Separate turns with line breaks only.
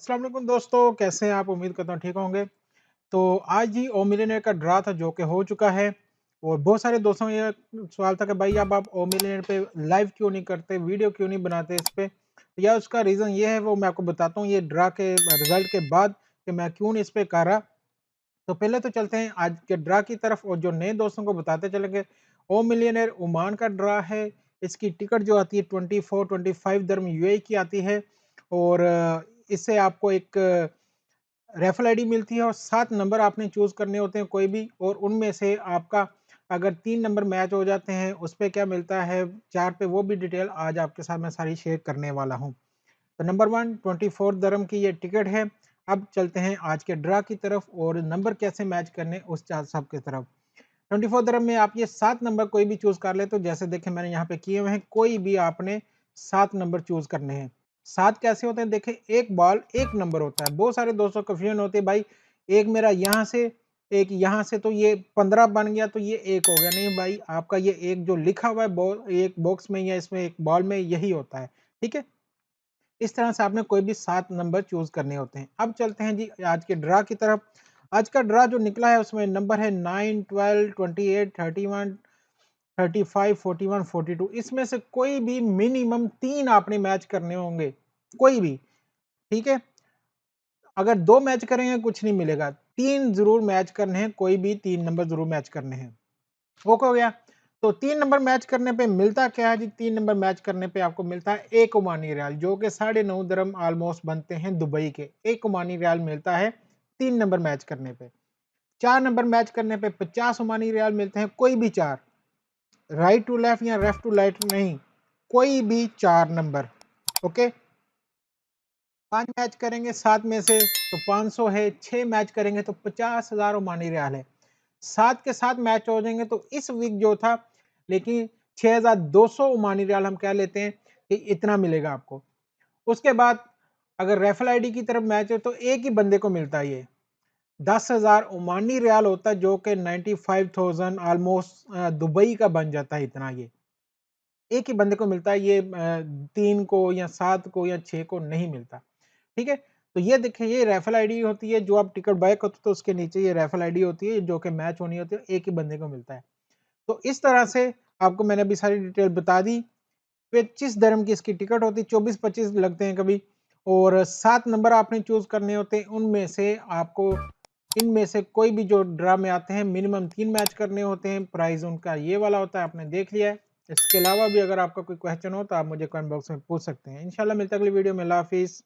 अस्सलाम वालेकुम दोस्तों, कैसे हैं आप? उम्मीद करता हूँ ठीक होंगे। तो आज ही ओ मिलियनेयर का ड्रा था जो कि हो चुका है और बहुत सारे दोस्तों का ये सवाल था कि भाई अब आप ओ मिलियनेयर पे लाइव क्यों नहीं करते, वीडियो क्यों नहीं बनाते इस पे? तो या उसका रीज़न ये है वो मैं आपको बताता हूँ ये ड्रा के रिज़ल्ट के बाद कि मैं क्यों नहीं इस पे कर रहा। तो पहले तो चलते हैं आज के ड्रा की तरफ और जो नए दोस्तों को बताते चलेंगे। ओ मिलियनेयर ओमान का ड्रा है। इसकी टिकट जो आती है 24-25 दिरहम यूएई की आती है और इससे आपको एक रेफरल आईडी मिलती है और 7 नंबर आपने चूज़ करने होते हैं कोई भी और उनमें से आपका अगर 3 नंबर मैच हो जाते हैं, उस पे क्या मिलता है 4 पे वो भी डिटेल आज आपके साथ मैं सारी शेयर करने वाला हूँ। तो नंबर 1 24 दिरहम की ये टिकट है। अब चलते हैं आज के ड्रा की तरफ और नंबर कैसे मैच करने उस चार सब की तरफ। 24 दिरहम में आप ये 7 नंबर कोई भी चूज़ कर ले तो जैसे देखें मैंने यहाँ पे किए हुए हैं, कोई भी आपने 7 नंबर चूज़ करने हैं। 7 कैसे होते हैं देखें, एक बॉल 1 नंबर होता है। बहुत सारे दोस्तों को कन्फ्यूजन होती है भाई, एक मेरा यहाँ से, एक यहाँ से तो ये 15 बन गया तो ये 1 हो गया। नहीं भाई, आपका ये एक जो लिखा हुआ है बॉल एक बॉक्स में या इसमें एक बॉल में यही होता है। ठीक है? इस तरह से आपने कोई भी 7 नंबर चूज़ करने होते हैं। अब चलते हैं जी आज के ड्रा की तरफ। आज का ड्रा जो निकला है उसमें नंबर है 9, 12, 28, 31, 35, 41, 42। इसमें से कोई भी मिनिमम 3 आपने मैच करने होंगे, कोई भी, ठीक है? अगर 2 मैच करेंगे कुछ नहीं मिलेगा, 3 ज़रूर मैच करने हैं, कोई भी 3 नंबर ज़रूर मैच करने हैं। ओके हो गया? तो 3 नंबर मैच करने पे मिलता क्या है जी? 3 नंबर मैच करने पे आपको मिलता है 1 ओमानी रियाल जो कि 9.5 दिरहम ऑलमोस्ट बनते हैं दुबई के। 1 ओमानी रियाल मिलता है 3 नंबर मैच करने पे। 4 नंबर मैच करने पे 50 ओमानी रियाल मिलते हैं, कोई भी 4, राइट टू लेफ्ट या लेफ्ट टू राइट नहीं, कोई भी 4 नंबर। ओके? 5 मैच करेंगे 7 में से तो 500 है, 6 मैच करेंगे तो 50,000 ओमानी रियाल है। 7 के 7 मैच हो जाएँगे तो इस वीक जो था लेकिन 6,200 ओमानी रियाल हम कह लेते हैं कि इतना मिलेगा आपको। उसके बाद अगर रेफरल आईडी की तरफ मैच है तो एक ही बंदे को मिलता है ये। 10,000 ओमानी रियाल होता है जो कि 95,000 ऑलमोस्ट दुबई का बन जाता है इतना ये। एक ही बंदे को मिलता है ये 3 को या 7 को या 6 को नहीं मिलता। ठीक है? तो ये देखिए ये रेफरल आईडी होती है जो आप टिकट बाय करते हो तो उसके नीचे ये रेफरल आईडी होती है जो कि मैच होनी होती है, एक ही बंदे को मिलता है। तो इस तरह से आपको मैंने अभी सारी डिटेल बता दी। 25 दिरहम की इसकी टिकट होती है, 24-25 लगते हैं कभी और 7 नंबर आपने चूज़ करने होते हैं, उनमें से आपको इनमें से कोई भी जो ड्रा में आते हैं मिनिमम 3 मैच करने होते हैं, प्राइज़ उनका ये वाला होता है, आपने देख लिया है। इसके अलावा भी अगर आपका कोई क्वेश्चन हो तो आप मुझे कमेंट बॉक्स में पूछ सकते हैं। इंशाल्लाह मिलते हैं अगली वीडियो में। अल्लाह हाफ़िज़।